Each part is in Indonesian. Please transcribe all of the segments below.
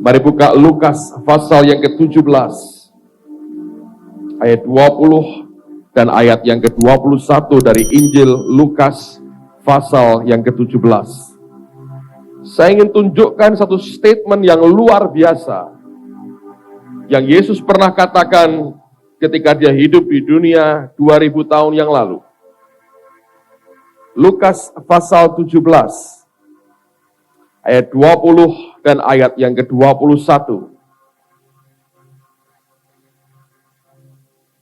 Mari buka Lukas pasal yang ke-17, ayat 20 dan ayat yang ke-21 dari Injil Lukas pasal yang ke-17. Saya ingin tunjukkan satu statement yang luar biasa yang Yesus pernah katakan ketika dia hidup di dunia 2000 tahun yang lalu. Lukas pasal 17 ayat 20 dan ayat yang ke-21.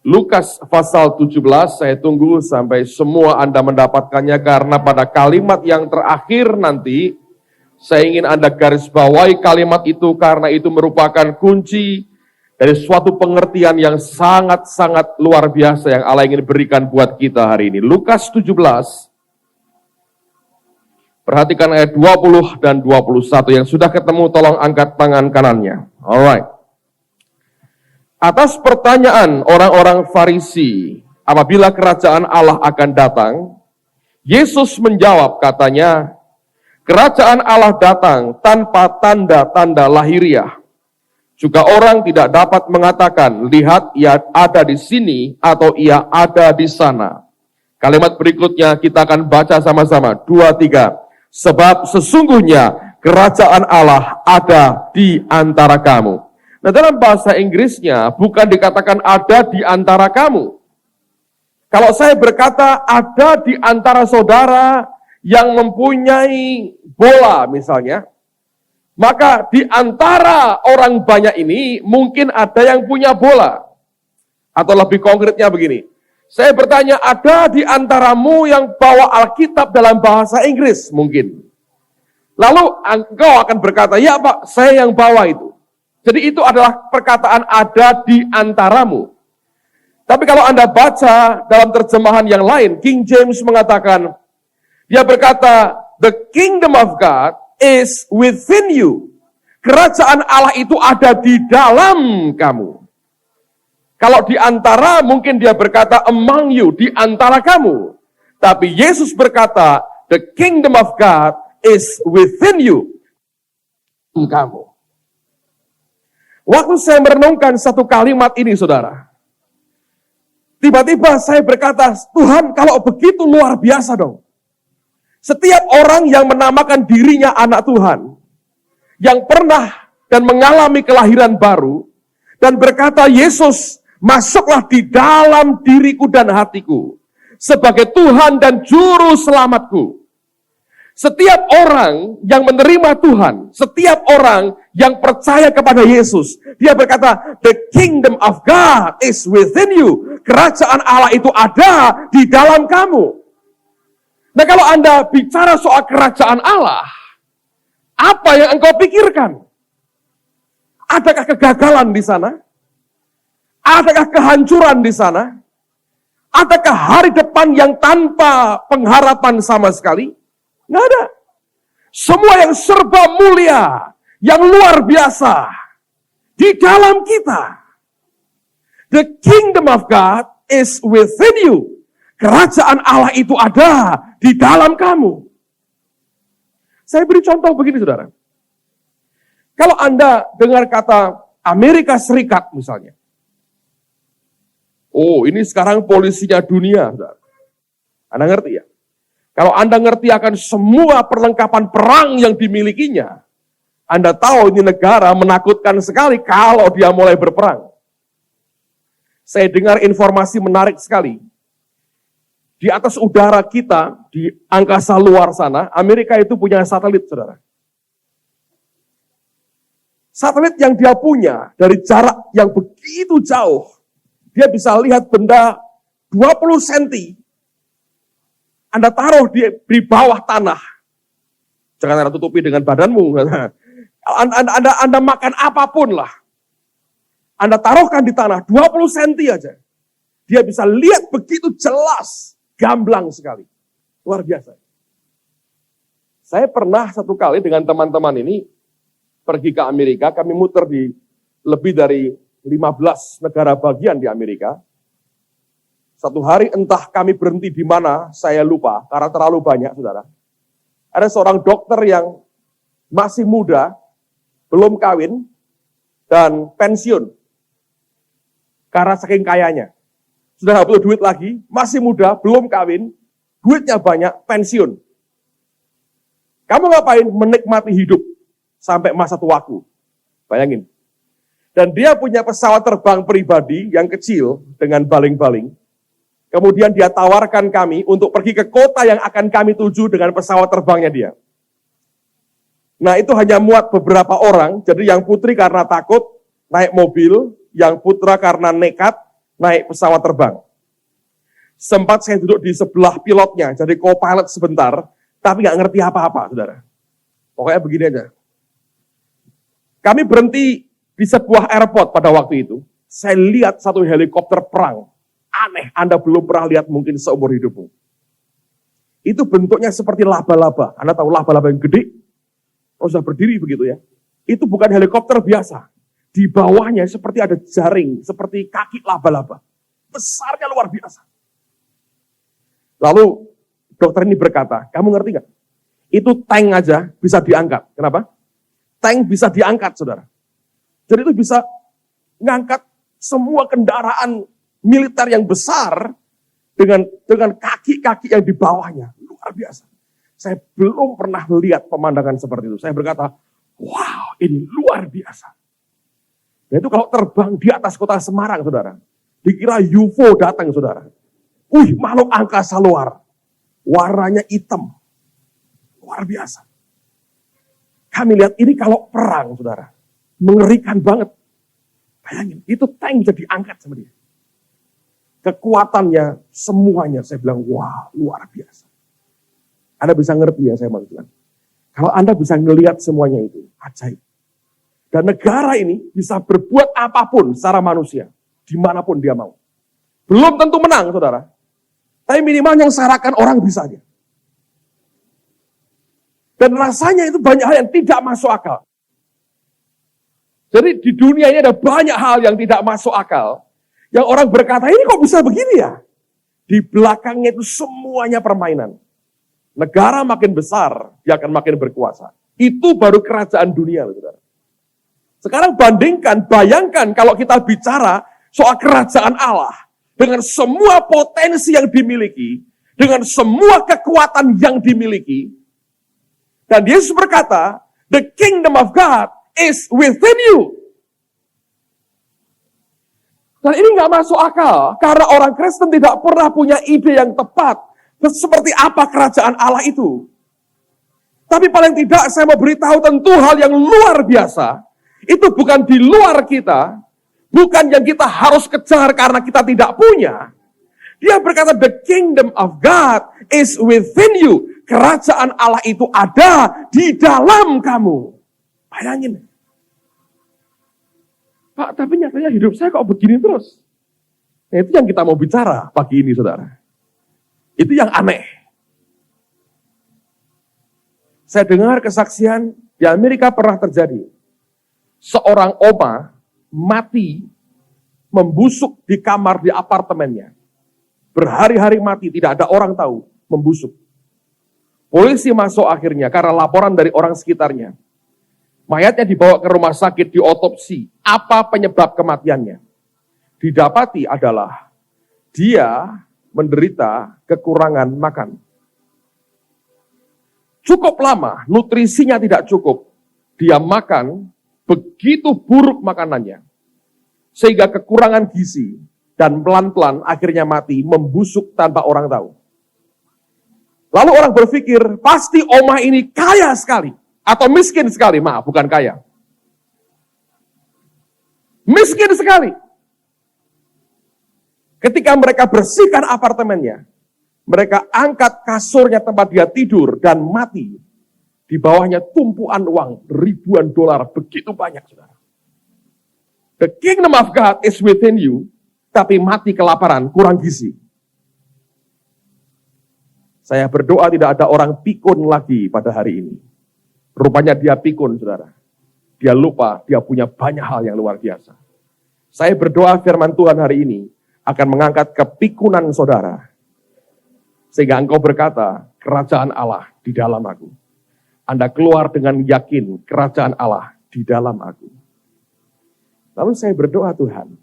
Lukas pasal 17, saya tunggu sampai semua Anda mendapatkannya, karena pada kalimat yang terakhir nanti, saya ingin Anda garis bawahi kalimat itu, karena itu merupakan kunci dari suatu pengertian yang sangat-sangat luar biasa yang Allah ingin berikan buat kita hari ini. Lukas 17, perhatikan ayat 20 dan 21. Yang sudah ketemu tolong angkat tangan kanannya. Alright. Atas pertanyaan orang-orang Farisi, apabila kerajaan Allah akan datang, Yesus menjawab, katanya, kerajaan Allah datang tanpa tanda-tanda lahiriah. Juga orang tidak dapat mengatakan, lihat ia ada di sini atau ia ada di sana. Kalimat berikutnya kita akan baca sama-sama. 2, 3. Sebab sesungguhnya kerajaan Allah ada di antara kamu. Nah, dalam bahasa Inggrisnya bukan dikatakan ada di antara kamu. Kalau saya berkata ada di antara saudara yang mempunyai bola misalnya, maka di antara orang banyak ini mungkin ada yang punya bola. Atau lebih konkretnya begini, saya bertanya, ada di antaramu yang bawa Alkitab dalam bahasa Inggris mungkin. Lalu engkau akan berkata, ya Pak, saya yang bawa itu. Jadi itu adalah perkataan ada di antaramu. Tapi kalau Anda baca dalam terjemahan yang lain, King James mengatakan, dia berkata, the kingdom of God is within you. Kerajaan Allah itu ada di dalam kamu. Kalau di antara, mungkin dia berkata among you, di antara kamu. Tapi Yesus berkata, the kingdom of God is within you. Kamu. Waktu saya merenungkan satu kalimat ini, saudara, tiba-tiba saya berkata, Tuhan, kalau begitu luar biasa dong. Setiap orang yang menamakan dirinya anak Tuhan, yang pernah dan mengalami kelahiran baru, dan berkata, Yesus, masuklah di dalam diriku dan hatiku, sebagai Tuhan dan Juru Selamatku. Setiap orang yang menerima Tuhan, setiap orang yang percaya kepada Yesus, dia berkata, the kingdom of God is within you. Kerajaan Allah itu ada di dalam kamu. Nah, kalau Anda bicara soal kerajaan Allah, apa yang engkau pikirkan? Adakah kegagalan di sana? Adakah kehancuran di sana? Adakah hari depan yang tanpa pengharapan sama sekali? Nggak ada. Semua yang serba mulia, yang luar biasa, di dalam kita. The kingdom of God is within you. Kerajaan Allah itu ada di dalam kamu. Saya beri contoh begini, saudara. Kalau Anda dengar kata Amerika Serikat misalnya. Oh, ini sekarang polisinya dunia, saudara. Anda ngerti ya? Kalau Anda ngerti akan semua perlengkapan perang yang dimilikinya, Anda tahu ini negara menakutkan sekali kalau dia mulai berperang. Saya dengar informasi menarik sekali. Di atas udara kita, di angkasa luar sana, Amerika itu punya satelit, saudara. Satelit yang dia punya dari jarak yang begitu jauh, dia bisa lihat benda 20 cm. Anda taruh di bawah tanah. Jangan Anda tutupi dengan badanmu. Anda makan apapun lah. Anda taruhkan di tanah 20 cm aja. Dia bisa lihat begitu jelas. Gamblang sekali. Luar biasa. Saya pernah satu kali dengan teman-teman ini pergi ke Amerika. Kami muter di lebih dari 15 negara bagian di Amerika. Satu hari entah kami berhenti di mana, saya lupa, karena terlalu banyak, saudara. Ada seorang dokter yang masih muda, belum kawin, dan pensiun. Karena saking kayanya. Sudah nggak butuh duit lagi, masih muda, belum kawin, duitnya banyak, pensiun. Kamu ngapain? Menikmati hidup sampai masa tuaku. Bayangin. Dan dia punya pesawat terbang pribadi yang kecil dengan baling-baling. Kemudian dia tawarkan kami untuk pergi ke kota yang akan kami tuju dengan pesawat terbangnya dia. Nah, itu hanya muat beberapa orang, jadi yang putri karena takut naik mobil, yang putra karena nekat naik pesawat terbang. Sempat saya duduk di sebelah pilotnya, jadi co-pilot sebentar, tapi nggak ngerti apa-apa, saudara. Pokoknya begini aja. Kami berhenti di sebuah airport pada waktu itu. Saya lihat satu helikopter perang. Aneh, Anda belum pernah lihat mungkin seumur hidupmu. Itu bentuknya seperti laba-laba. Anda tahu laba-laba yang gede? Sudah berdiri begitu ya. Itu bukan helikopter biasa. Di bawahnya seperti ada jaring, seperti kaki laba-laba. Besarnya luar biasa. Lalu dokter ini berkata, kamu ngerti nggak? Itu tank aja bisa diangkat. Kenapa? Tank bisa diangkat, saudara. Jadi itu bisa ngangkat semua kendaraan militer yang besar dengan kaki-kaki yang di bawahnya. Luar biasa. Saya belum pernah melihat pemandangan seperti itu. Saya berkata, wow, ini luar biasa. Dan itu kalau terbang di atas kota Semarang, saudara. Dikira UFO datang, saudara. Makhluk angkasa luar. Warnanya hitam. Luar biasa. Kami lihat ini kalau perang, saudara. Mengerikan banget. Bayangin, itu tank bisa diangkat sama dia. Kekuatannya, semuanya, saya bilang, wah, luar biasa. Anda bisa ngerti yang saya maksudkan. Kalau Anda bisa ngelihat semuanya itu, ajaib. Dan negara ini bisa berbuat apapun secara manusia, dimanapun dia mau. Belum tentu menang, saudara. Tapi minimal yang sarakan orang bisa aja. Dan rasanya itu banyak hal yang tidak masuk akal. Jadi di dunia ini ada banyak hal yang tidak masuk akal. Yang orang berkata, ini kok bisa begini ya? Di belakangnya itu semuanya permainan. Negara makin besar, dia akan makin berkuasa. Itu baru kerajaan dunia, saudara. Sekarang bayangkan kalau kita bicara soal kerajaan Allah, dengan semua potensi yang dimiliki, dengan semua kekuatan yang dimiliki, dan Yesus berkata, the kingdom of God is within you. Dan ini nggak masuk akal, karena orang Kristen tidak pernah punya ide yang tepat, seperti apa kerajaan Allah itu. Tapi paling tidak saya mau beritahu tentu hal yang luar biasa. Itu bukan di luar kita. Bukan yang kita harus kejar karena kita tidak punya. Dia berkata, the kingdom of God is within you. Kerajaan Allah itu ada di dalam kamu. Bayangin. Pak, tapi nyatanya hidup saya kok begini terus. Nah, itu yang kita mau bicara pagi ini, saudara. Itu yang aneh. Saya dengar kesaksian di Amerika pernah terjadi. Seorang oma mati membusuk di kamar di apartemennya. Berhari-hari mati, tidak ada orang tahu, membusuk. Polisi masuk akhirnya karena laporan dari orang sekitarnya. Mayatnya dibawa ke rumah sakit, diotopsi. Apa penyebab kematiannya? Didapati adalah dia menderita kekurangan makan. Cukup lama, nutrisinya tidak cukup. Dia makan begitu buruk makanannya. Sehingga kekurangan gizi dan pelan-pelan akhirnya mati, membusuk tanpa orang tahu. Lalu orang berpikir, pasti oma ini kaya sekali. Atau miskin sekali, maaf, bukan kaya. Miskin sekali. Ketika mereka bersihkan apartemennya, mereka angkat kasurnya tempat dia tidur dan mati. Di bawahnya tumpuan uang, ribuan dolar, begitu banyak, saudara. The kingdom of God is within you, tapi mati kelaparan, kurang gizi. Saya berdoa tidak ada orang pikun lagi pada hari ini. Rupanya dia pikun, saudara. Dia lupa, dia punya banyak hal yang luar biasa. Saya berdoa firman Tuhan hari ini akan mengangkat kepikunan saudara. Sehingga engkau berkata, kerajaan Allah di dalam aku. Anda keluar dengan yakin kerajaan Allah di dalam aku. Lalu saya berdoa, Tuhan,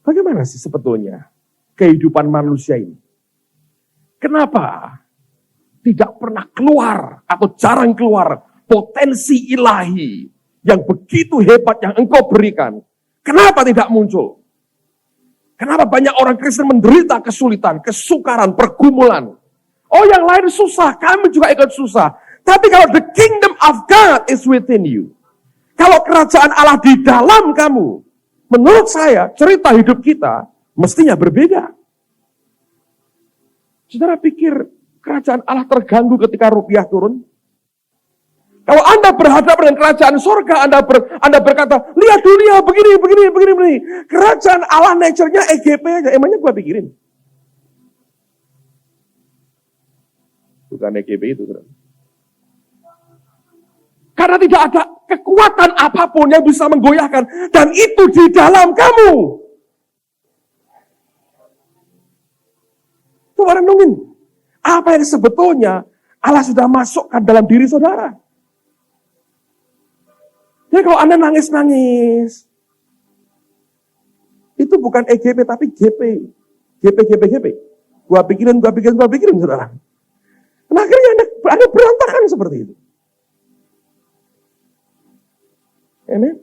bagaimana sih sebetulnya kehidupan manusia ini? Kenapa tidak pernah keluar atau jarang keluar potensi ilahi yang begitu hebat yang Engkau berikan? Kenapa tidak muncul? Kenapa banyak orang Kristen menderita kesulitan, kesukaran, pergumulan? Oh, yang lain susah, kami juga ikut susah. Tapi kalau the kingdom of God is within you, kalau kerajaan Allah di dalam kamu, menurut saya cerita hidup kita mestinya berbeda. Saudara pikir kerajaan Allah terganggu ketika rupiah turun? Kalau Anda berhadapan dengan kerajaan surga, Anda berkata, lihat dunia begini. Kerajaan Allah nature-nya EGP aja, emangnya gua pikirin? Bukan EGP itu. Karena tidak ada kekuatan apapun yang bisa menggoyahkan. Dan itu di dalam kamu. Coba renungin. Apa yang sebetulnya Allah sudah masukkan dalam diri saudara. Jadi kalau Anda nangis-nangis, itu bukan EGP tapi GP. GP. Gua pikirin, saudara. Nah, akhirnya Anda berantakan seperti itu. Amen.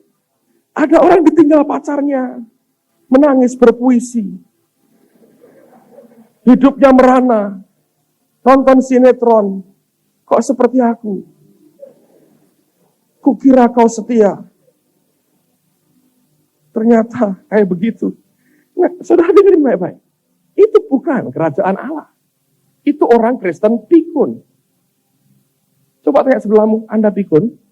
Ada orang ditinggal pacarnya, menangis berpuisi. Hidupnya merana, nonton sinetron, kok seperti aku? Kukira kau setia. Ternyata kayak begitu. Nah, saudara dengerin baik-baik. Itu bukan kerajaan Allah. Itu orang Kristen pikun. Coba tanya sebelahmu, Anda pikun?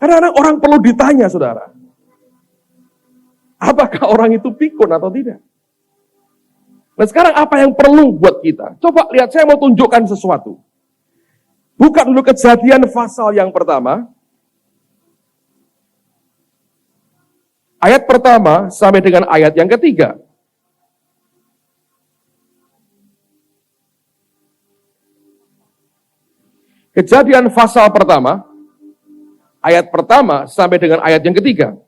Kadang-kadang orang perlu ditanya, saudara. Apakah orang itu pikun atau tidak? Nah sekarang apa yang perlu buat kita? Coba lihat, saya mau tunjukkan sesuatu. Buka dulu Kejadian pasal yang pertama. Ayat pertama sampai dengan ayat yang ketiga. Kejadian pasal pertama. Ayat pertama sampai dengan ayat yang ketiga.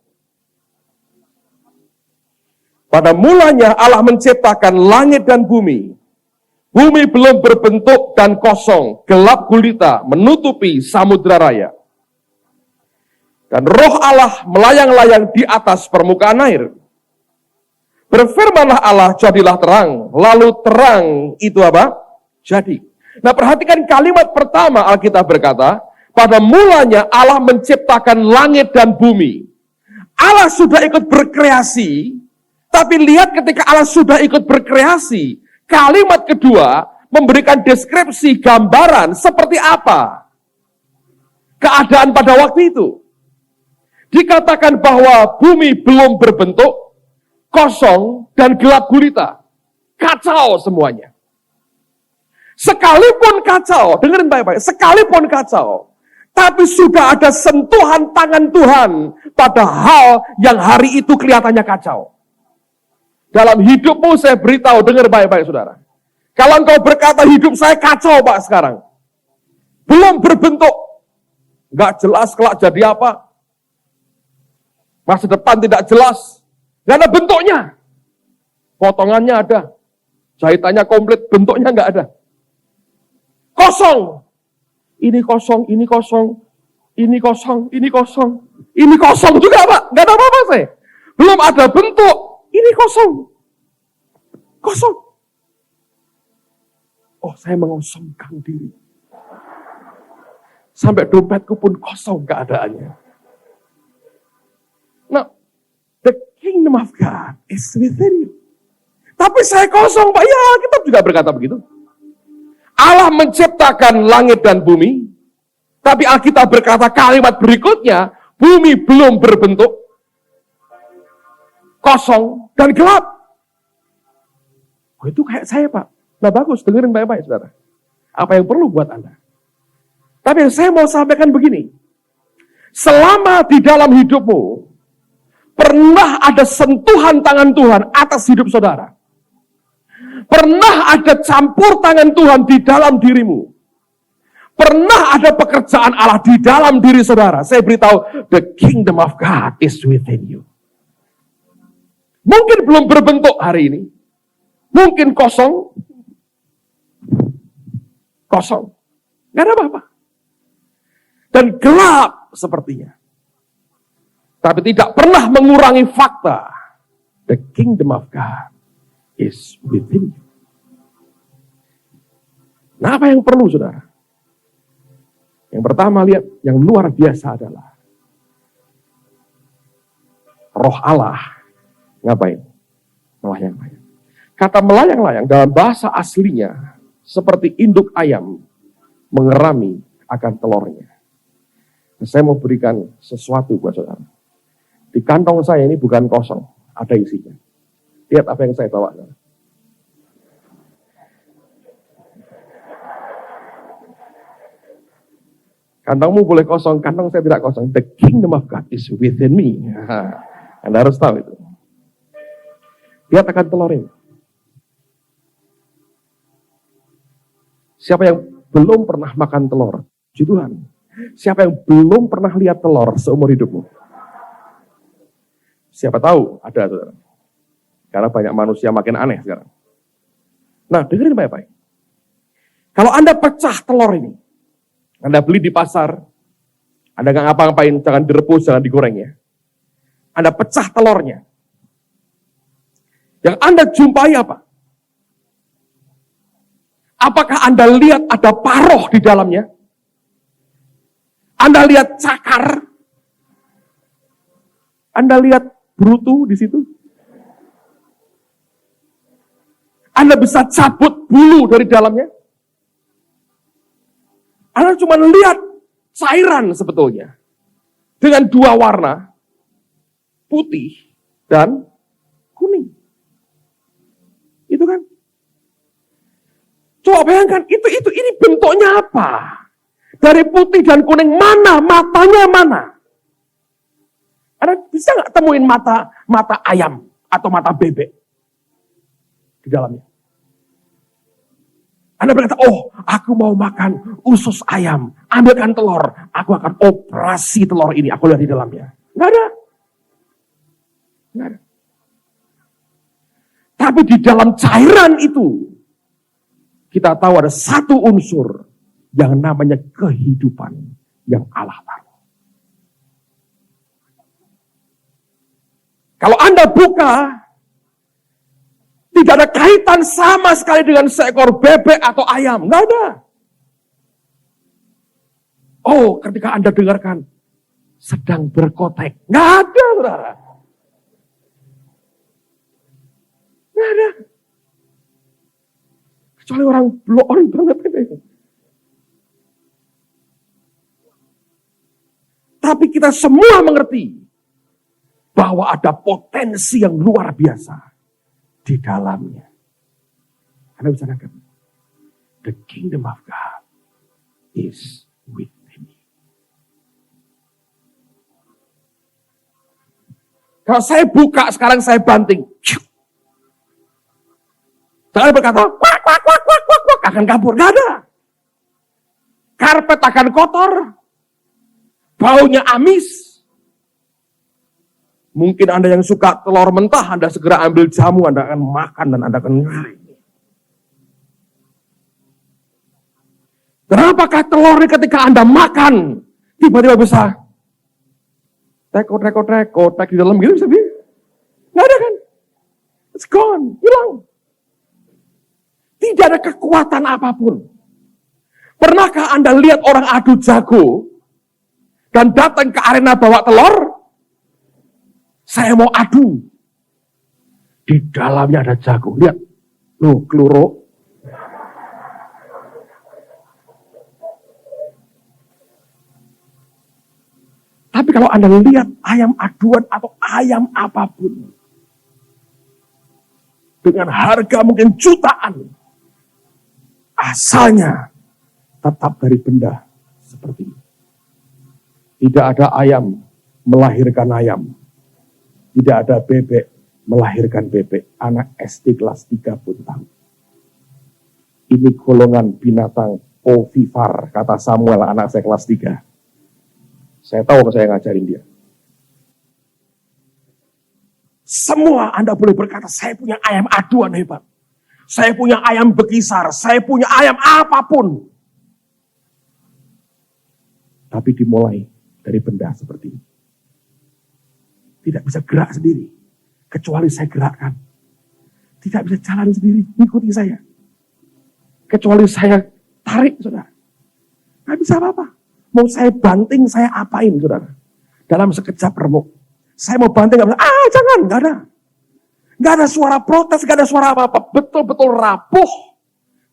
Pada mulanya Allah menciptakan langit dan bumi. Bumi belum berbentuk dan kosong, gelap gulita menutupi samudra raya. Dan roh Allah melayang-layang di atas permukaan air. Berfirmanlah Allah, jadilah terang. Lalu terang itu apa? Jadi. Nah perhatikan kalimat pertama Alkitab berkata, pada mulanya Allah menciptakan langit dan bumi. Allah sudah ikut berkreasi. Tapi lihat ketika Allah sudah ikut berkreasi, kalimat kedua memberikan deskripsi gambaran seperti apa keadaan pada waktu itu. Dikatakan bahwa bumi belum berbentuk, kosong, dan gelap gulita. Kacau semuanya. Sekalipun kacau, dengerin baik-baik, sekalipun kacau, tapi sudah ada sentuhan tangan Tuhan pada hal yang hari itu kelihatannya kacau. Dalam hidupmu saya beritahu, dengar baik-baik saudara. Kalau engkau berkata hidup saya kacau Pak sekarang. Belum berbentuk. Gak jelas kelak jadi apa. Masa depan tidak jelas. Gak ada bentuknya. Potongannya ada. Jahitannya komplit, bentuknya gak ada. Kosong. Ini kosong, ini kosong. Ini kosong, ini kosong. Ini kosong juga Pak. Gak ada apa-apa saya. Belum ada bentuk. Ini kosong. Kosong. Oh, saya mengosongkan diri. Sampai dompetku pun kosong keadaannya. Nah, the kingdom of God is within you. Tapi saya kosong, Pak. Ya, kita juga berkata begitu. Allah menciptakan langit dan bumi. Tapi Alkitab berkata kalimat berikutnya, bumi belum berbentuk, kosong, dan gelap. Oh, itu kayak saya Pak. Nah bagus, dengerin baik-baik saudara. Apa yang perlu buat Anda? Tapi yang saya mau sampaikan begini. Selama di dalam hidupmu, pernah ada sentuhan tangan Tuhan atas hidup saudara. Pernah ada campur tangan Tuhan di dalam dirimu? Pernah ada pekerjaan Allah di dalam diri saudara? Saya beritahu, the kingdom of God is within you. Mungkin belum berbentuk hari ini. Mungkin kosong. Kosong. Gak ada apa-apa. Dan gelap sepertinya. Tapi tidak pernah mengurangi fakta. The kingdom of God is within you. Nah, apa yang perlu, saudara? Yang pertama, lihat, yang luar biasa adalah Roh Allah ngapain? Melayang-layang. Kata melayang-layang dalam bahasa aslinya seperti induk ayam mengerami akan telurnya. Nah, saya mau berikan sesuatu buat saudara. Di kantong saya ini bukan kosong, ada isinya. Lihat apa yang saya bawa. Kantongmu boleh kosong, kantong saya tidak kosong. The kingdom of God is within me. Anda harus tahu itu. Lihat akan telur ini. Siapa yang belum pernah makan telur? Puji Tuhan. Siapa yang belum pernah lihat telur seumur hidupmu? Siapa tahu ada, saudara. Karena banyak manusia makin aneh sekarang. Nah, dengerin baik-baik. Kalau Anda pecah telur ini, Anda beli di pasar, Anda nggak ngapa-ngapain, jangan direbus, jangan digoreng ya. Anda pecah telurnya. Yang Anda jumpai apa? Apakah Anda lihat ada paroh di dalamnya? Anda lihat cakar? Anda lihat brutu di situ? Anda bisa cabut bulu dari dalamnya? Anda cuma lihat cairan sebetulnya. Dengan dua warna, putih dan kuning. Itu kan? Coba bayangkan, ini bentuknya apa? Dari putih dan kuning mana? Matanya mana? Anda bisa nggak temuin mata ayam atau mata bebek di dalamnya? Anda berkata, oh, aku mau makan usus ayam, ambilkan telur, aku akan operasi telur ini, aku lihat di dalamnya. Nggak ada. Nggak ada. Tapi di dalam cairan itu, kita tahu ada satu unsur yang namanya kehidupan yang Allah tahu. Kalau Anda buka, tidak ada kaitan sama sekali dengan seekor bebek atau ayam. Nggak ada. Oh, ketika Anda dengarkan, sedang berkotek. Nggak ada, saudara. Nggak ada. Kecuali orang blow on banget ini. Tapi kita semua mengerti bahwa ada potensi yang luar biasa di dalamnya. Anda bisa nangkep. The kingdom of God is within me. Kalau saya buka sekarang, saya banting. Jangan berkata, wak, wak, wak, wak, wak, wak, akan kabur. Gak ada. Karpet akan kotor. Baunya amis. Mungkin Anda yang suka telur mentah, Anda segera ambil jamu, Anda akan makan dan Anda akan ngari. Kenapakah telur ini ketika Anda makan, tiba-tiba bisa rekod di dalam gitu bisa dia? Nggak ada kan? It's gone, hilang. Tidak ada kekuatan apapun. Pernahkah Anda lihat orang adu jago dan datang ke arena bawa telur? Saya mau adu. Di dalamnya ada jago. Lihat. Loh, keluro. Tapi kalau Anda lihat ayam aduan atau ayam apapun. Dengan harga mungkin jutaan. Asalnya tetap dari benda seperti ini. Tidak ada ayam melahirkan ayam. Tidak ada bebek melahirkan bebek. Anak SD kelas 3 pun tahu. Ini golongan binatang ovipar, kata Samuel, anak saya kelas 3. Saya tahu saya ngajarin dia. Semua Anda boleh berkata, saya punya ayam aduan hebat. Saya punya ayam bekisar, saya punya ayam apapun. Tapi dimulai dari benda seperti ini. Tidak bisa gerak sendiri, kecuali saya gerakkan. Tidak bisa jalan sendiri, ikuti saya. Kecuali saya tarik, saudara. Nggak bisa apa-apa. Mau saya banting, saya apain, saudara. Dalam sekejap remuk. Saya mau banting, nggak bisa. Jangan, nggak ada. Nggak ada suara protes, nggak ada suara apa-apa. Betul-betul rapuh.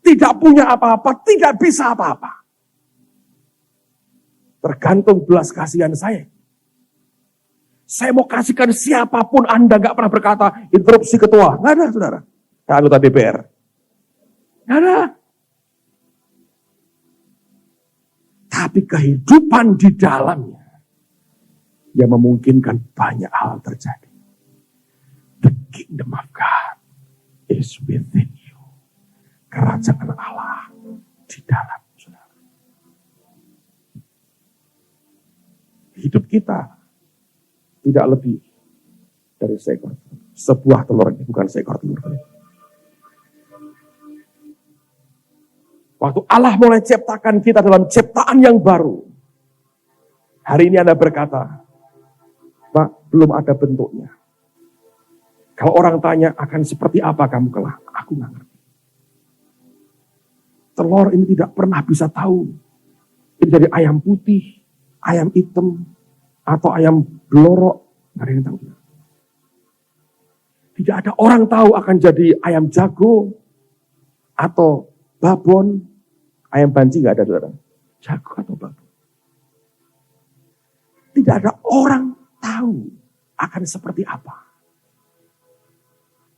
Tidak punya apa-apa, tidak bisa apa-apa. Tergantung belas kasihan saya. Saya mau kasihkan siapapun, Anda nggak pernah berkata, interupsi ketua. Nggak ada, saudara. Anggota DPR. Nggak ada. Tapi kehidupan di dalamnya yang memungkinkan banyak hal terjadi. The kingdom of God is within you. Kerajaan Allah di dalam saudara. Hidup kita tidak lebih dari seekor telur. Sebuah telur ini, bukan seekor telur. Waktu Allah mulai ciptakan kita dalam ciptaan yang baru. Hari ini Anda berkata, Pak, belum ada bentuknya. Kalau orang tanya akan seperti apa kamu kelak, aku nggak ngerti. Telur ini tidak pernah bisa tahu. Ini dari ayam putih, ayam hitam, atau ayam belorok. Nggak ada yang tahu. Tidak ada orang tahu akan jadi ayam jago, atau babon. Ayam banci nggak ada, saudara. Jago atau babon. Tidak ada orang tahu akan seperti apa.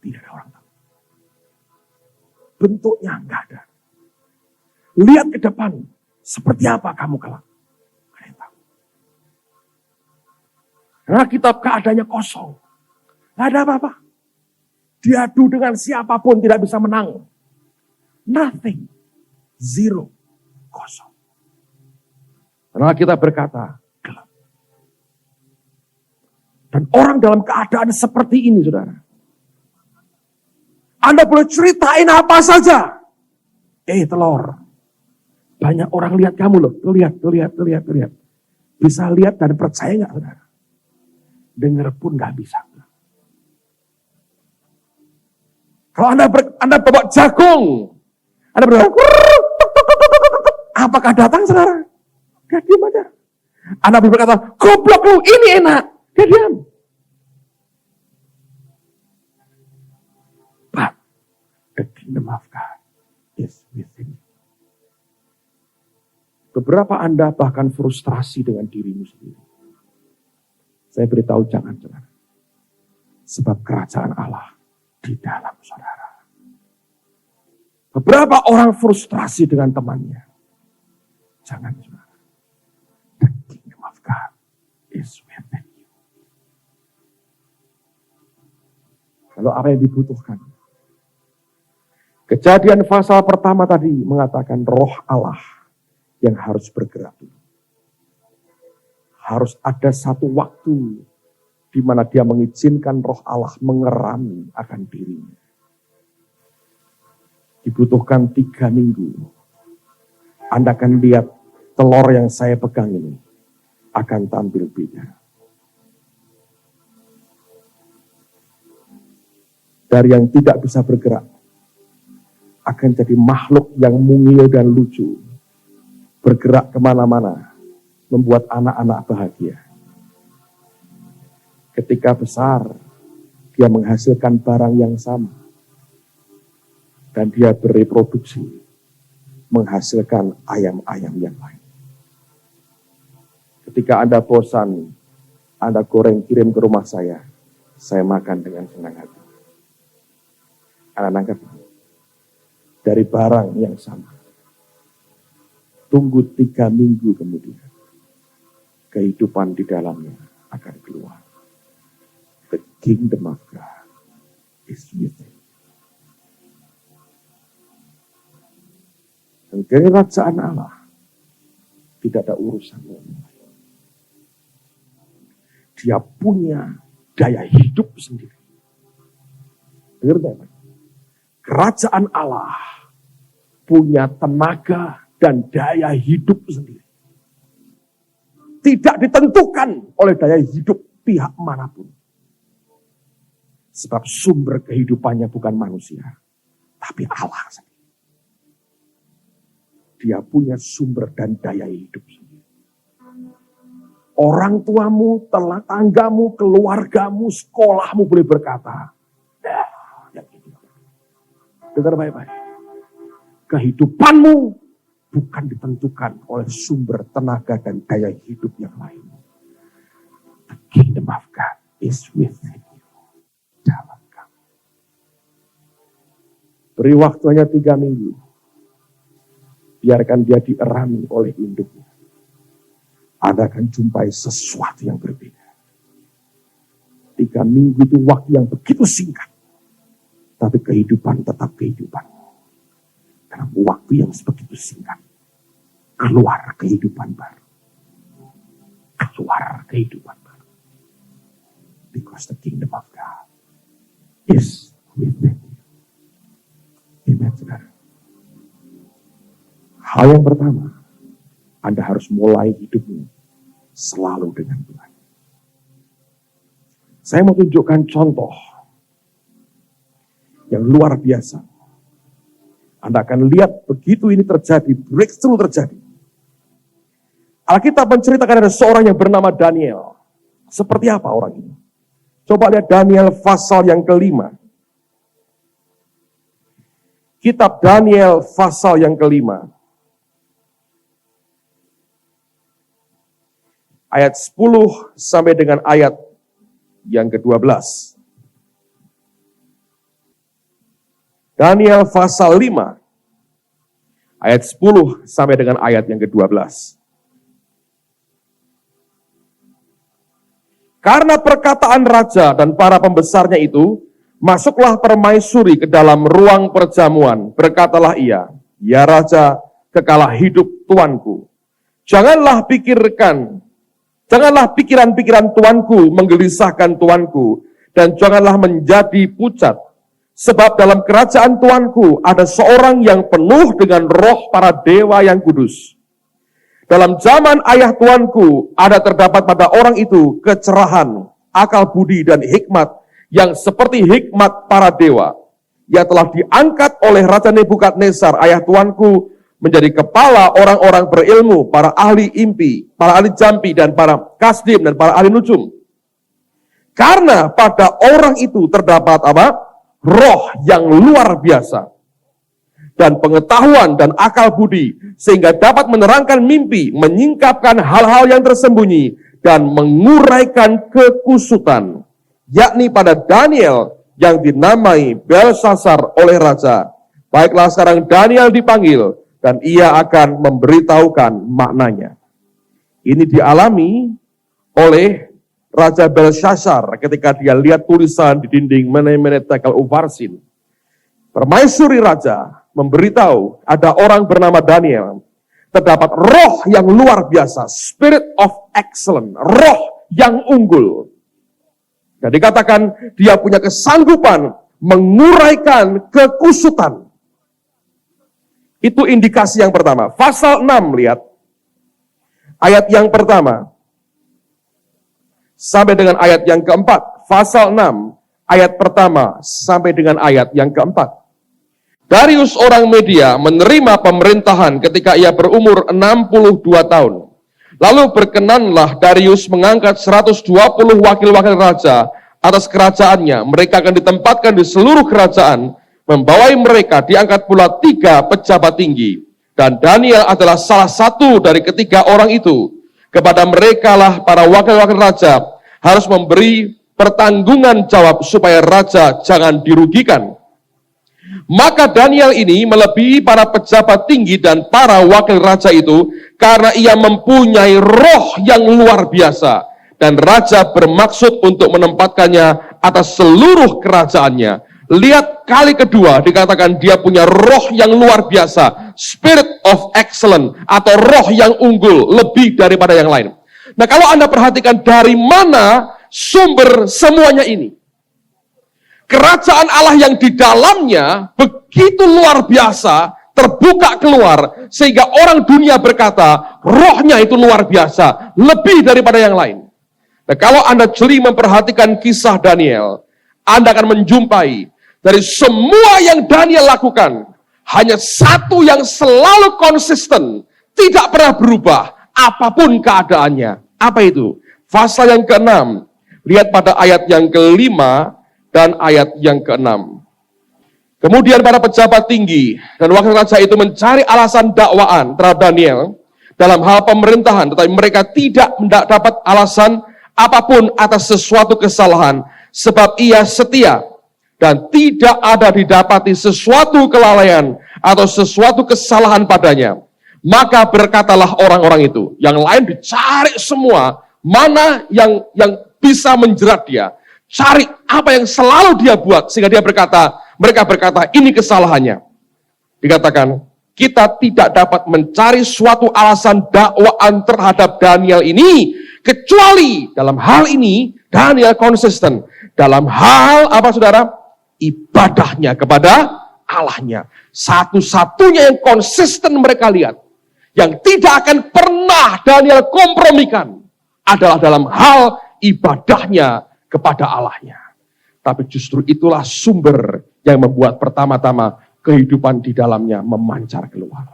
Tidak ada orang tahu. Bentuknya nggak ada. Lihat ke depan, seperti apa kamu kelak. Nggak ada yang tahu. Karena kitab keadaannya kosong. Nggak ada apa-apa. Diadu dengan siapapun tidak bisa menang. Nothing. Zero. Kosong. Karena kita berkata, gelap. Dan orang dalam keadaan seperti ini, saudara. Anda boleh ceritain apa saja. Telur. Banyak orang lihat kamu loh. Lihat. Bisa lihat dan percaya nggak, saudara? Dengar pun nggak bisa. Kalau Anda bawa jagung, Anda berkata, apakah datang, saudara? Dia diam aja. Anda berkata, goblok lu, ini enak. Dia diam. But the kingdom of God is within you. Beberapa Anda bahkan frustrasi dengan dirimu sendiri. Saya beritahu jangan, saudara. Sebab kerajaan Allah di dalam saudara. Beberapa orang frustrasi dengan temannya. Jangan, saudara. The kingdom of God is within you. Lalu apa yang dibutuhkan? Kejadian pasal pertama tadi mengatakan roh Allah yang harus bergerak dulu. Harus ada satu waktu di mana dia mengizinkan roh Allah mengerami akan dirinya. Dibutuhkan 3 minggu. Anda akan lihat telur yang saya pegang ini akan tampil beda. Dari yang tidak bisa bergerak, akan jadi makhluk yang mungil dan lucu. Bergerak kemana-mana, membuat anak-anak bahagia. Ketika besar, dia menghasilkan barang yang sama. Dan dia bereproduksi, menghasilkan ayam-ayam yang lain. Ketika Anda bosan, Anda goreng kirim ke rumah saya makan dengan senang hati. Anda nangkep dari barang yang sama. Tunggu 3 minggu kemudian, kehidupan di dalamnya akan keluar. The kingdom of God is within. Dan kerajaan Allah tidak ada urusan dengan yang lain. Dia punya daya hidup sendiri. Dengar baik-baik. Kerajaan Allah punya tenaga dan daya hidup sendiri. Tidak ditentukan oleh daya hidup pihak manapun. Sebab sumber kehidupannya bukan manusia, tapi Allah sendiri. Dia punya sumber dan daya hidup sendiri. Orang tuamu, tetanggamu, keluargamu, sekolahmu boleh berkata, dengar baik-baik. Kehidupanmu bukan ditentukan oleh sumber tenaga dan daya hidup yang lain. The kingdom of God is within you. Dalam kamu. Beri waktu hanya 3 minggu. Biarkan dia dierami oleh induknya. Anda akan jumpai sesuatu yang berbeda. 3 minggu itu waktu yang begitu singkat. Tapi kehidupan tetap kehidupan. Karena waktu yang begitu singkat. Keluar kehidupan baru. Keluar kehidupan baru. Because the kingdom of God is within you. Amen, saudara. Hal yang pertama, Anda harus mulai hidupmu selalu dengan Tuhan. Saya mau tunjukkan contoh yang luar biasa. Anda akan lihat begitu ini terjadi, breakthrough terjadi. Alkitab menceritakan ada seorang yang bernama Daniel. Seperti apa orang ini? Coba lihat Daniel pasal yang ke-5. Kitab Daniel pasal yang ke-5. Ayat 10 sampai dengan ayat yang ke-12. Daniel pasal 5, ayat 10 sampai dengan ayat yang ke-12. Karena perkataan raja dan para pembesarnya itu, masuklah permaisuri ke dalam ruang perjamuan. Berkatalah ia, ya raja, kekalah hidup tuanku. Janganlah pikiran-pikiran tuanku menggelisahkan tuanku, dan janganlah menjadi pucat. Sebab dalam kerajaan tuanku ada seorang yang penuh dengan roh para dewa yang kudus. Dalam zaman ayah tuanku ada terdapat pada orang itu kecerahan, akal budi dan hikmat yang seperti hikmat para dewa. Ia telah diangkat oleh Raja Nebukadnezar ayah tuanku menjadi kepala orang-orang berilmu, para ahli impi, para ahli jampi dan para kasdim dan para ahli nujum. Karena pada orang itu terdapat apa? Roh yang luar biasa dan pengetahuan dan akal budi sehingga dapat menerangkan mimpi, menyingkapkan hal-hal yang tersembunyi dan menguraikan kekusutan, yakni pada Daniel yang dinamai Belsasar oleh raja. Baiklah sekarang Daniel dipanggil dan ia akan memberitahukan maknanya. Ini dialami oleh Raja Belsasar ketika dia lihat tulisan di dinding Mene Tekel Uparsin. Permaisuri raja memberitahu ada orang bernama Daniel. Terdapat roh yang luar biasa, spirit of excellence, roh yang unggul. Dan dikatakan dia punya kesanggupan menguraikan kekusutan. Itu indikasi yang pertama. Pasal 6 lihat. Ayat yang pertama. Sampai dengan ayat yang keempat. Pasal 6, ayat pertama sampai dengan ayat yang keempat. Darius orang Media menerima pemerintahan ketika ia berumur 62 tahun. Lalu berkenanlah Darius mengangkat 120 wakil-wakil raja atas kerajaannya. Mereka akan ditempatkan di seluruh kerajaan. Membawai mereka diangkat pula 3 pejabat tinggi. Dan Daniel adalah salah satu dari ketiga orang itu. Kepada mereka lah para wakil-wakil raja harus memberi pertanggungan jawab supaya raja jangan dirugikan. Maka Daniel ini melebihi para pejabat tinggi dan para wakil raja itu karena ia mempunyai roh yang luar biasa. Dan raja bermaksud untuk menempatkannya atas seluruh kerajaannya. Lihat kali kedua dikatakan dia punya roh yang luar biasa, spirit of excellence, atau roh yang unggul, lebih daripada yang lain. Nah, kalau Anda perhatikan dari mana sumber semuanya ini, kerajaan Allah yang di dalamnya begitu luar biasa, terbuka keluar, sehingga orang dunia berkata, rohnya itu luar biasa, lebih daripada yang lain. Nah, kalau Anda jeli memperhatikan kisah Daniel, Anda akan menjumpai dari semua yang Daniel lakukan, hanya satu yang selalu konsisten, tidak pernah berubah, apapun keadaannya. Apa itu? Pasal yang ke-6, lihat pada ayat yang ke-5 dan ayat yang ke-6. Kemudian para pejabat tinggi dan wakil raja itu mencari alasan dakwaan terhadap Daniel dalam hal pemerintahan, tetapi mereka tidak dapat alasan apapun atas sesuatu kesalahan, sebab ia setia dan tidak ada didapati sesuatu kelalaian atau sesuatu kesalahan padanya. Maka berkatalah orang-orang itu, yang lain dicari semua, mana yang bisa menjerat dia. Cari apa yang selalu dia buat, sehingga mereka berkata, ini kesalahannya. Dikatakan, kita tidak dapat mencari suatu alasan dakwaan terhadap Daniel ini, kecuali dalam hal ini, Daniel konsisten. Dalam hal apa saudara? Ibadahnya kepada Allahnya. Satu-satunya yang konsisten mereka lihat, yang tidak akan pernah Daniel kompromikan, adalah dalam hal ibadahnya kepada Allahnya. Tapi justru itulah sumber yang membuat pertama-tama kehidupan di dalamnya memancar keluar.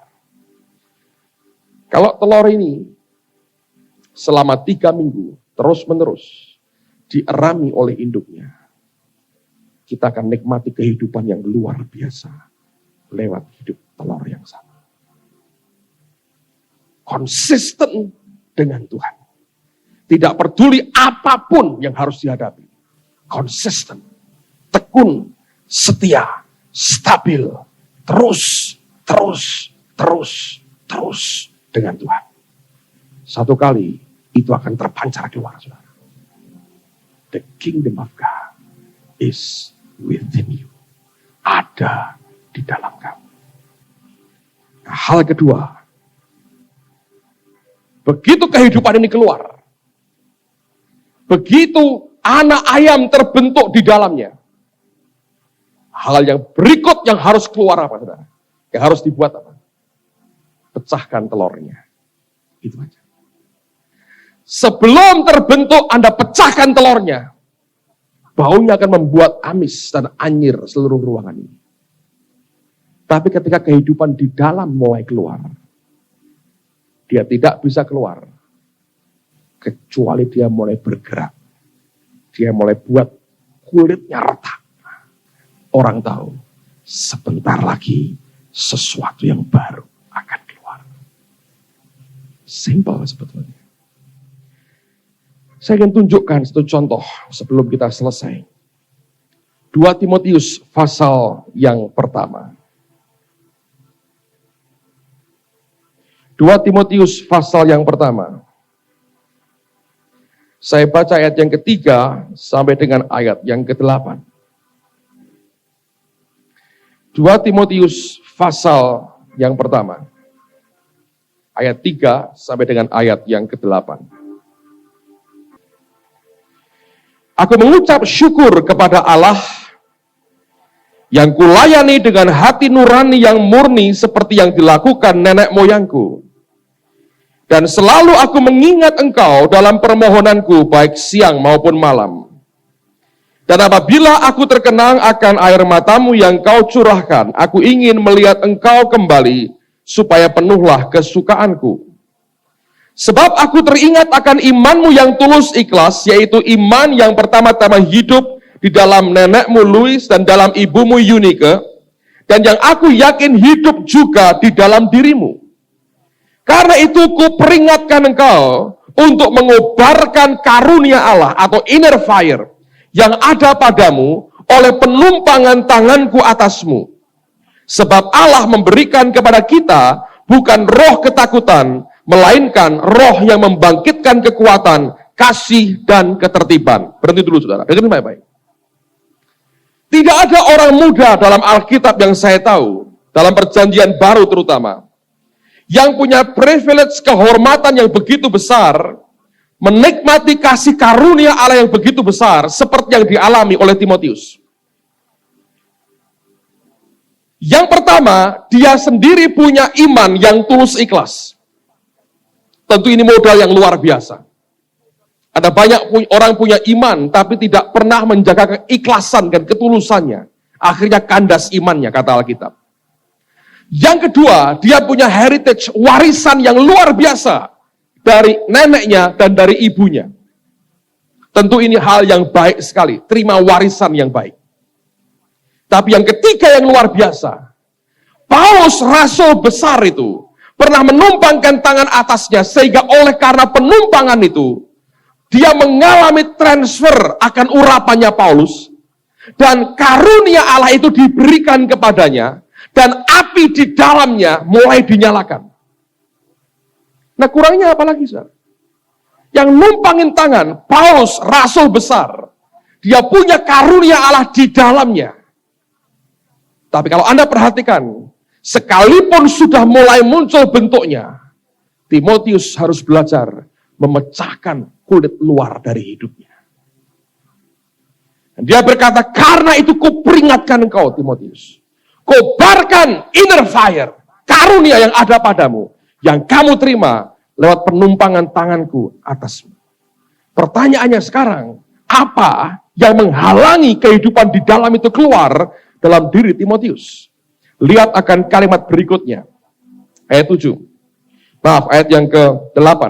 Kalau telur ini selama 3 minggu terus-menerus dierami oleh induknya, kita akan nikmati kehidupan yang luar biasa lewat hidup telur yang sama. Konsisten dengan Tuhan. Tidak peduli apapun yang harus dihadapi. Konsisten, tekun, setia, stabil, terus dengan Tuhan. Satu kali itu akan terpancar keluar, saudara. The kingdom of God is within you. Ada di dalam kamu. Nah, hal kedua, begitu kehidupan ini keluar, begitu anak ayam terbentuk di dalamnya, hal yang berikut yang harus keluar apa, saudara? Yang harus dibuat apa? Pecahkan telurnya. Itu aja. Sebelum terbentuk, Anda pecahkan telurnya. Baunya akan membuat amis dan anyir seluruh ruangan ini. Tapi ketika kehidupan di dalam mulai keluar, dia tidak bisa keluar kecuali dia mulai bergerak. Dia mulai buat kulitnya retak. Orang tahu sebentar lagi sesuatu yang baru akan keluar. Simpel sebetulnya. Saya ingin tunjukkan satu contoh sebelum kita selesai. 2 Timotius pasal yang pertama. 2 Timotius pasal yang pertama. Saya baca ayat yang ketiga sampai dengan ayat yang ke-8. 2 Timotius pasal yang pertama. Ayat 3 sampai dengan ayat yang ke-8. Aku mengucap syukur kepada Allah yang kulayani dengan hati nurani yang murni seperti yang dilakukan nenek moyangku. Dan selalu aku mengingat engkau dalam permohonanku baik siang maupun malam. Dan apabila aku terkenang akan air matamu yang kau curahkan, aku ingin melihat engkau kembali supaya penuhlah kesukaanku. Sebab aku teringat akan imanmu yang tulus ikhlas, yaitu iman yang pertama-tama hidup di dalam nenekmu Louis dan dalam ibumu Eunike, dan yang aku yakin hidup juga di dalam dirimu. Karena itu kuperingatkan engkau untuk mengobarkan karunia Allah atau inner fire yang ada padamu oleh penumpangan tanganku atasmu. Sebab Allah memberikan kepada kita bukan roh ketakutan, melainkan roh yang membangkitkan kekuatan, kasih, dan ketertiban. Berhenti dulu, saudara. Dengerin baik-baik. Tidak ada orang muda dalam Alkitab yang saya tahu, dalam perjanjian baru terutama, yang punya privilege kehormatan yang begitu besar, menikmati kasih karunia Allah yang begitu besar, seperti yang dialami oleh Timotius. Yang pertama, dia sendiri punya iman yang tulus ikhlas. Tentu ini modal yang luar biasa. Ada banyak orang punya iman, tapi tidak pernah menjaga keikhlasan dan ketulusannya. Akhirnya kandas imannya, kata Alkitab. Yang kedua, dia punya heritage, warisan yang luar biasa. Dari neneknya dan dari ibunya. Tentu ini hal yang baik sekali, terima warisan yang baik. Tapi yang ketiga yang luar biasa, Paulus rasul besar itu, pernah menumpangkan tangan atasnya, sehingga oleh karena penumpangan itu, dia mengalami transfer akan urapannya Paulus, dan karunia Allah itu diberikan kepadanya, dan api di dalamnya mulai dinyalakan. Nah kurangnya apa lagi, saudara? Yang numpangin tangan, Paulus rasul besar, dia punya karunia Allah di dalamnya. Tapi kalau Anda perhatikan, sekalipun sudah mulai muncul bentuknya, Timotius harus belajar memecahkan kulit luar dari hidupnya. Dan dia berkata, karena itu kuperingatkan engkau, Timotius. Kobarkan inner fire, karunia yang ada padamu, yang kamu terima lewat penumpangan tanganku atasmu. Pertanyaannya sekarang, apa yang menghalangi kehidupan di dalam itu keluar dalam diri Timotius? Lihat akan kalimat berikutnya. Ayat 7. Maaf, ayat yang ke-8.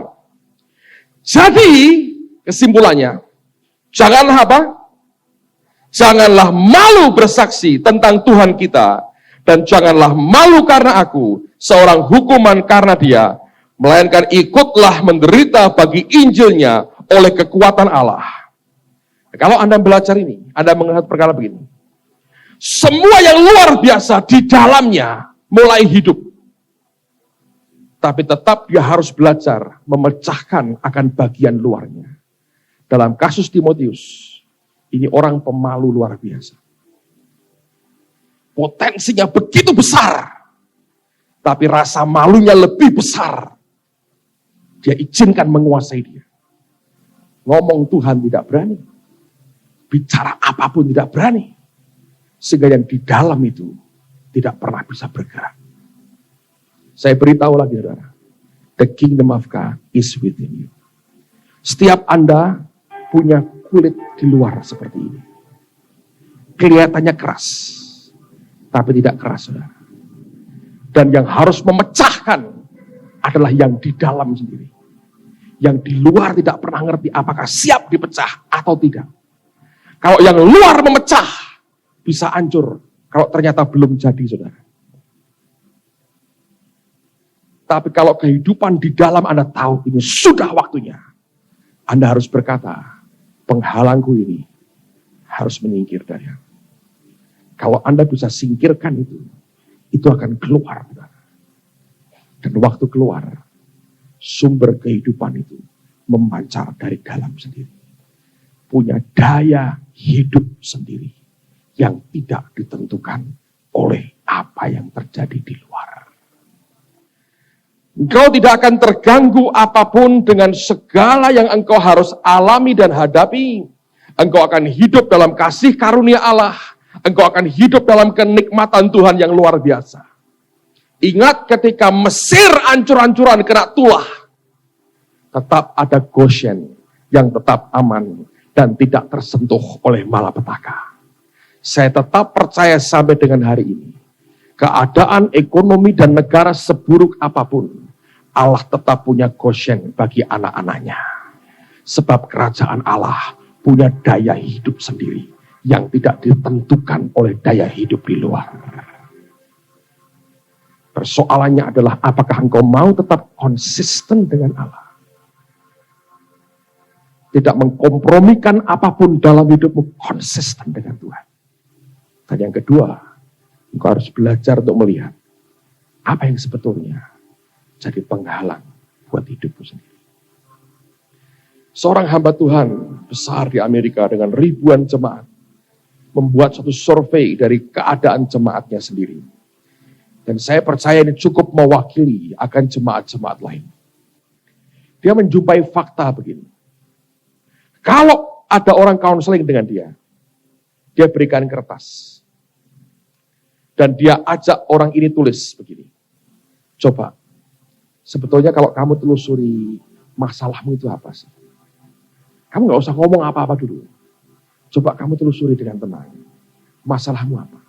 Jadi, kesimpulannya, janganlah apa? Janganlah malu bersaksi tentang Tuhan kita, dan janganlah malu karena aku, seorang hukuman karena dia, melainkan ikutlah menderita bagi Injilnya oleh kekuatan Allah. Kalau Anda belajar ini, Anda melihat perkara begini. Semua yang luar biasa di dalamnya mulai hidup. Tapi tetap dia harus belajar memecahkan akan bagian luarnya. Dalam kasus Timotius, ini orang pemalu luar biasa. Potensinya begitu besar, tapi rasa malunya lebih besar. Dia izinkan menguasai dia. Ngomong Tuhan tidak berani. Bicara apapun tidak berani. Sehingga yang di dalam itu tidak pernah bisa bergerak. Saya beritahu lagi, saudara. The kingdom of God is within you. Setiap Anda punya kulit di luar seperti ini. Kelihatannya keras, tapi tidak keras, saudara. Dan yang harus memecahkan adalah yang di dalam sendiri. Yang di luar tidak pernah ngerti apakah siap dipecah atau tidak. Kalau yang luar memecah, bisa hancur kalau ternyata belum jadi, saudara. Tapi kalau kehidupan di dalam Anda tahu ini sudah waktunya, Anda harus berkata, penghalangku ini harus menyingkir dari aku. Kalau Anda bisa singkirkan itu akan keluar. Dan waktu keluar, sumber kehidupan itu memancar dari dalam sendiri. Punya daya hidup sendiri yang tidak ditentukan oleh apa yang terjadi di luar. Engkau tidak akan terganggu apapun dengan segala yang engkau harus alami dan hadapi. Engkau akan hidup dalam kasih karunia Allah. Engkau akan hidup dalam kenikmatan Tuhan yang luar biasa. Ingat ketika Mesir ancur-ancuran kena tulah. Tetap ada Goshen yang tetap aman dan tidak tersentuh oleh malapetaka. Saya tetap percaya sampai dengan hari ini. Keadaan ekonomi dan negara seburuk apapun, Allah tetap punya Goshen bagi anak-anaknya. Sebab kerajaan Allah punya daya hidup sendiri yang tidak ditentukan oleh daya hidup di luar. Persoalannya adalah apakah engkau mau tetap konsisten dengan Allah. Tidak mengkompromikan apapun dalam hidupmu, konsisten dengan Tuhan. Dan yang kedua, engkau harus belajar untuk melihat apa yang sebetulnya jadi penghalang buat hidupmu sendiri. Seorang hamba Tuhan besar di Amerika dengan ribuan jemaat membuat satu survei dari keadaan jemaatnya sendiri. Dan saya percaya ini cukup mewakili akan jemaat-jemaat lain. Dia menjumpai fakta begini. Kalau ada orang counseling dengan dia berikan kertas. Dan dia ajak orang ini tulis begini. Coba, sebetulnya kalau kamu telusuri masalahmu itu apa sih? Kamu gak usah ngomong apa-apa dulu. Coba kamu telusuri dengan tenang. Masalahmu apa?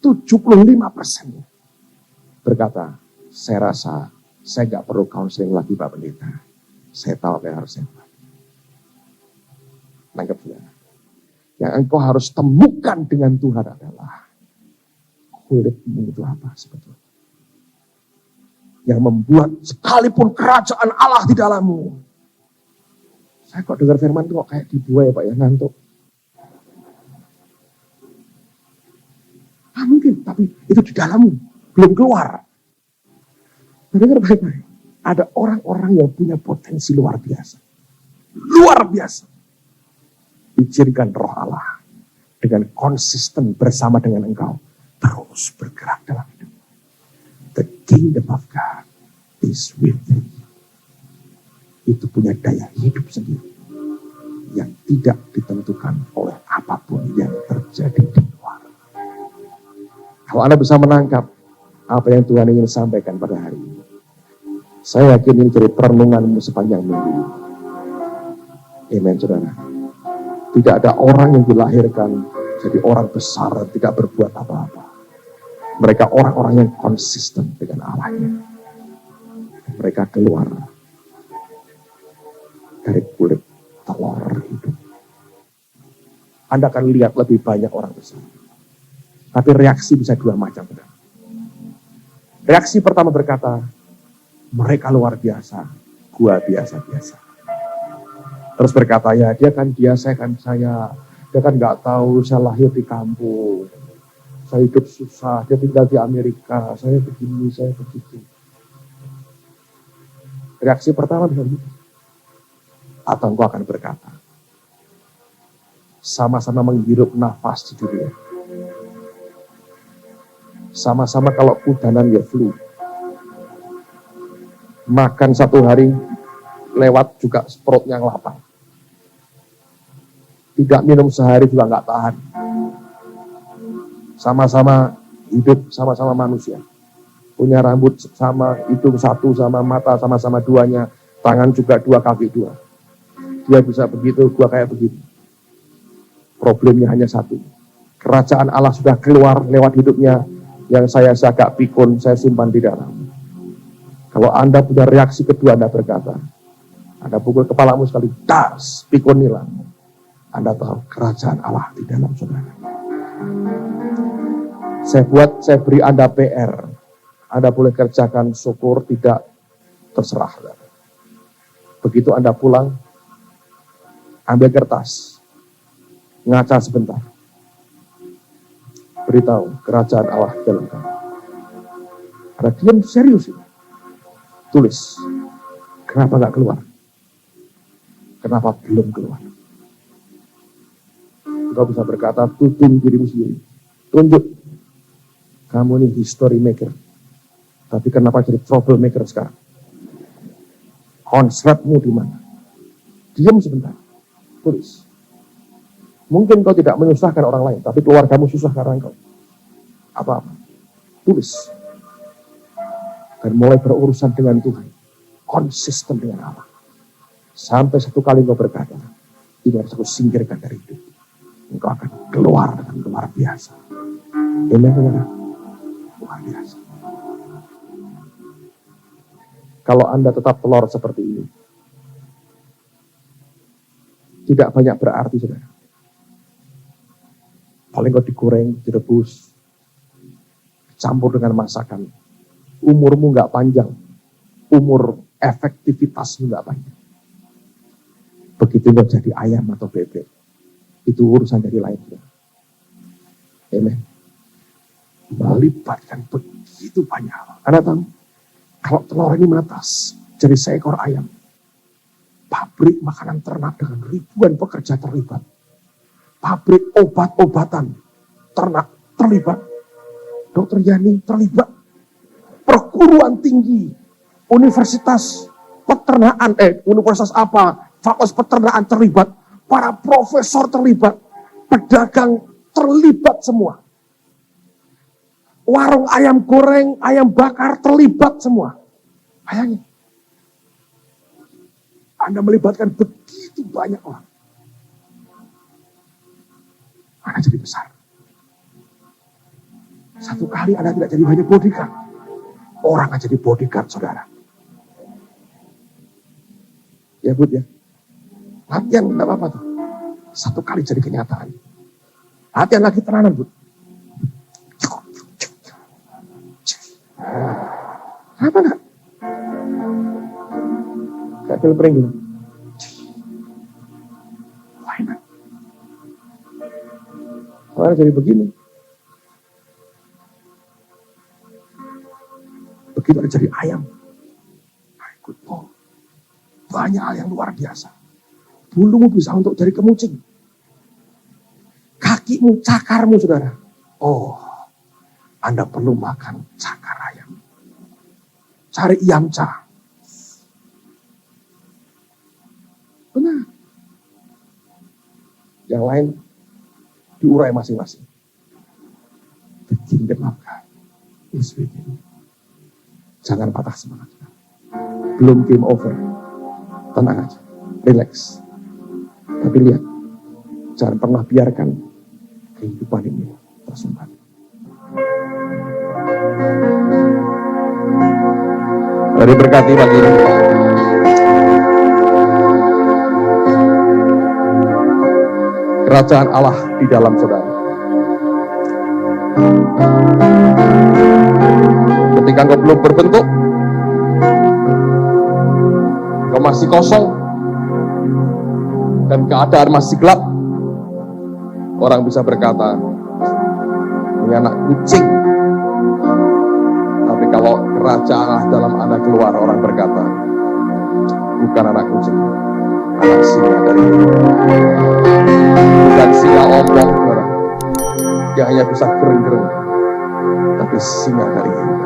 75% berkata, saya rasa saya gak perlu counseling lagi Pak Pendeta. Saya tahu apa yang harus saya buat. Nangkep saudara. Yang engkau harus temukan dengan Tuhan adalah kulitmu itu apa sebetulnya. Yang membuat sekalipun kerajaan Allah di dalammu. Saya kok dengar firman itu kok kayak dibuai Pak ya, ngantuk. Mungkin, tapi itu di dalammu, belum keluar. Dengar baik-baik. Ada orang-orang yang punya potensi luar biasa. Luar biasa. Izinkan roh Allah dengan konsisten bersama dengan engkau. Terus bergerak dalam hidup. The kingdom of God is within. Itu punya daya hidup sendiri. Yang tidak ditentukan oleh apapun yang terjadi di luar. Kalau Anda bisa menangkap apa yang Tuhan ingin sampaikan pada hari ini. Saya yakin ini jadi perenunganmu sepanjang minggu. Amen, saudara. Tidak ada orang yang dilahirkan jadi orang besar dan tidak berbuat apa-apa. Mereka orang-orang yang konsisten dengan Allahnya. Mereka keluar dari kulit telur hidup. Anda akan lihat lebih banyak orang besar. Tapi reaksi bisa dua macam. Reaksi pertama berkata, mereka luar biasa, gua biasa-biasa. Terus berkata, ya dia kan dia, saya kan saya. Dia kan gak tahu saya lahir di kampung. Saya hidup susah, dia tinggal di Amerika. Saya begini, saya begitu. Reaksi pertama bisa begitu. Atau engkau akan berkata, sama-sama menghirup nafas di dunia. Sama-sama kalau udanan ya flu. Makan satu hari lewat juga perutnya lapar. Tidak minum sehari juga nggak tahan. Sama-sama hidup, sama-sama manusia. Punya rambut sama, hidung satu, sama mata sama-sama duanya. Tangan juga dua, kaki dua. Dia bisa begitu, gua kayak begitu. Problemnya hanya satu. Kerajaan Allah sudah keluar lewat hidupnya. Yang saya agak pikun, saya simpan di dalam. Kalau Anda punya reaksi kedua, Anda berkata, Anda pukul kepalamu sekali, das, pikun hilang. Anda tahu kerajaan Allah di dalam saudara. Saya beri Anda PR. Anda boleh kerjakan, syukur, tidak, terserah. Begitu Anda pulang, ambil kertas, ngaca sebentar. Beritahu kerajaan Allah di dalam kamu. Ada diam serius ini. Tulis. Kenapa gak keluar? Kenapa belum keluar? Engkau bisa berkata, tutung dirimu sendiri. Tunjuk. Kamu ini history maker. Tapi kenapa jadi trouble maker sekarang? Konsepmu di mana? Diam sebentar. Tulis. Mungkin kau tidak menyusahkan orang lain, tapi keluargamu susah karena engkau. Apa-apa. Tulis. Dan mulai berurusan dengan Tuhan. Konsisten dengan Allah. Sampai satu kali engkau berkata, ini harus aku singkirkan dari hidup. Engkau akan keluar dengan luar biasa. Amen. Luar biasa. Kalau Anda tetap telur seperti ini, tidak banyak berarti, saudara. Paling kau digoreng, direbus, campur dengan masakan. Umurmu nggak panjang, umur efektivitasmu nggak panjang. Begitu kau jadi ayam atau bebek, itu urusan dari lain. Amen. Melibatkan begitu banyak. Anda tahu, kalau telur ini menetas, jadi seekor ayam. Pabrik makanan ternak dengan ribuan pekerja terlibat. Pabrik obat-obatan ternak terlibat. Dokter Yani terlibat. Perguruan tinggi, universitas peternakan, universitas apa, fakultas peternakan terlibat. Para profesor terlibat. Pedagang terlibat semua. Warung ayam goreng, ayam bakar terlibat semua. Bayangin. Anda melibatkan begitu banyak orang. Anda jadi besar. Satu kali Anda tidak jadi hanya bodyguard. Orang akan jadi bodyguard, saudara. Ya, Bud, ya. Latihan tidak apa-apa tuh. Satu kali jadi kenyataan. Latihan lagi tenanan, Bud. Kenapa enggak? Kayak film pering dulu. Why not? Orang jadi begini. Begitu ada jadi ayam. Ikut Paul. Banyak hal yang luar biasa. Bulumu bisa untuk jadi kemucing. Kakimu, cakarmu, saudara. Oh, Anda perlu makan cakar ayam. Cari yamcha. Benar. Yang lain diurai masing-masing. The kingdom of God is within. Jangan patah semangat. Belum game over. Tenang aja. Relax. Tapi lihat. Jangan pernah biarkan kehidupan ini tersumbat. Mari berkati pagi ini. Kerajaan Allah di dalam saudara. Ketika engkau belum berbentuk, engkau masih kosong, dan keadaan masih gelap, orang bisa berkata, ini anak kucing. Tapi kalau kerajaan Allah dalam Anda keluar, orang berkata, bukan anak kucing, anak singa dari Yehuda. Bukan singa ompong, yang hanya bisa gereng-gereng, tapi singa dari Yehuda.